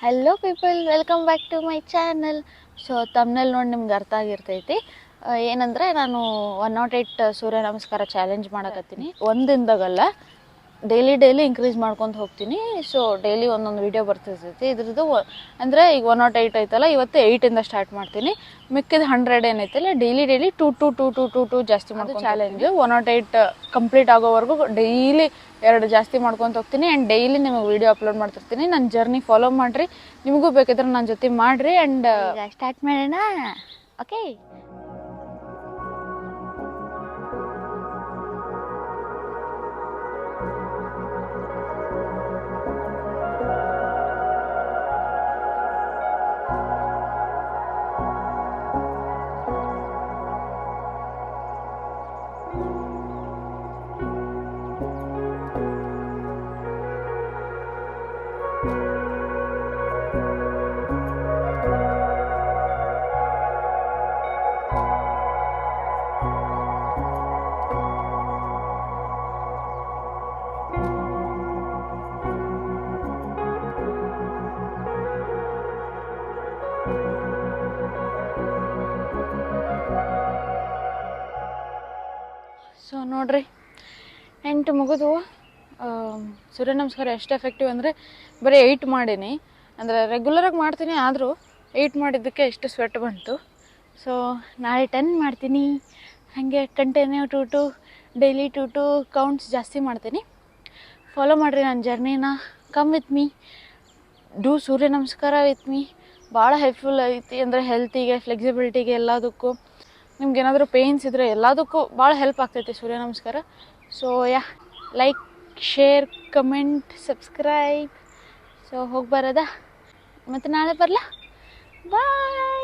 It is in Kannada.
Hello people, welcome back to my channel. So ತಮ್ನಲ್ಲಿ ನೋಡಿ ನಿಮ್ಗೆ ಅರ್ಥ ಆಗಿರ್ತೈತಿ. ಏನಂದರೆ ನಾನು 108 ಸೂರ್ಯ ನಮಸ್ಕಾರ ಚಾಲೆಂಜ್ ಮಾಡಕತ್ತೀನಿ. ಒಂದಿಂದಾಗಲ್ಲ, ಡೈಲಿ ಇನ್ಕ್ರೀಸ್ ಮಾಡ್ಕೊತ ಹೋಗ್ತೀನಿ. ಸೊ ಡೈಲಿ ಒಂದೊಂದು ವೀಡಿಯೋ ಬರ್ತಿರ್ತೈತಿ. ಇದ್ರದ್ದು ಅಂದರೆ ಈಗ 108 ಐತಲ್ಲ, ಇವತ್ತು 8ಇಂದ ಸ್ಟಾರ್ಟ್ ಮಾಡ್ತೀನಿ. ಮಿಕ್ಕಿದ 100 ಏನೈತಲ್ಲ, ಡೈಲಿ ಟೂ ಜಾಸ್ತಿ ಮಾಡ್ಕೊಂಡು ಚಾಲೆಂಜ್ 108 ಕಂಪ್ಲೀಟ್ ಆಗೋವರೆಗೂ ಡೈಲಿ 2 ಜಾಸ್ತಿ ಮಾಡ್ಕೊತ ಹೋಗ್ತೀನಿ. ಆ್ಯಂಡ್ ಡೈಲಿ ನಿಮಗೆ ವೀಡಿಯೋ ಅಪ್ಲೋಡ್ ಮಾಡ್ತಿರ್ತೀನಿ. ನನ್ನ ಜರ್ನಿ ಫಾಲೋ ಮಾಡಿರಿ. ನಿಮಗೂ ಬೇಕಿದ್ರೆ ನನ್ನ ಜೊತೆ ಮಾಡಿರಿ. ಆ್ಯಂಡ್ ಸ್ಟಾರ್ಟ್ ಮಾಡೋಣ. ಓಕೆ, ಸೊ ನೋಡ್ರಿ, 8 ಮುಗಿದು. ಸೂರ್ಯ ನಮಸ್ಕಾರ ಎಷ್ಟು ಎಫೆಕ್ಟಿವ್ ಅಂದರೆ ಬರೀ 8 ಮಾಡೀನಿ. ಅಂದರೆ ರೆಗ್ಯುಲರಾಗಿ ಮಾಡ್ತೀನಿ, ಆದರೂ 8 ಮಾಡಿದ್ದಕ್ಕೆ ಎಷ್ಟು ಸ್ವೆಟ್ ಬಂತು. ಸೊ ನಾಳೆ 10 ಮಾಡ್ತೀನಿ. ಹಾಗೆ continue to daily to counts ಜಾಸ್ತಿ ಮಾಡ್ತೀನಿ. ಫಾಲೋ ಮಾಡಿರಿ ನನ್ನ ಜರ್ನಿನ. Come with me, do Surya namaskar with me. ಭಾಳ ಹೆಲ್ಪ್ಫುಲ್ ಐತಿ. ಅಂದರೆ ಹೆಲ್ತಿಗೆ, ಫ್ಲೆಕ್ಸಿಬಿಲಿಟಿಗೆ, ಎಲ್ಲದಕ್ಕೂ. ನಿಮ್ಗೇನಾದರೂ ಪೇಯ್ನ್ಸ್ ಇದ್ದರೆ ಎಲ್ಲದಕ್ಕೂ ಭಾಳ ಹೆಲ್ಪ್ ಆಗ್ತೈತಿ ಸೂರ್ಯ ನಮಸ್ಕಾರ. So like, share, comment, subscribe. So ಹೋಗಿ ಬರೋದಾ, ಮತ್ತು ನಾಳೆ ಬರಲಾ. ಬಾಯ್.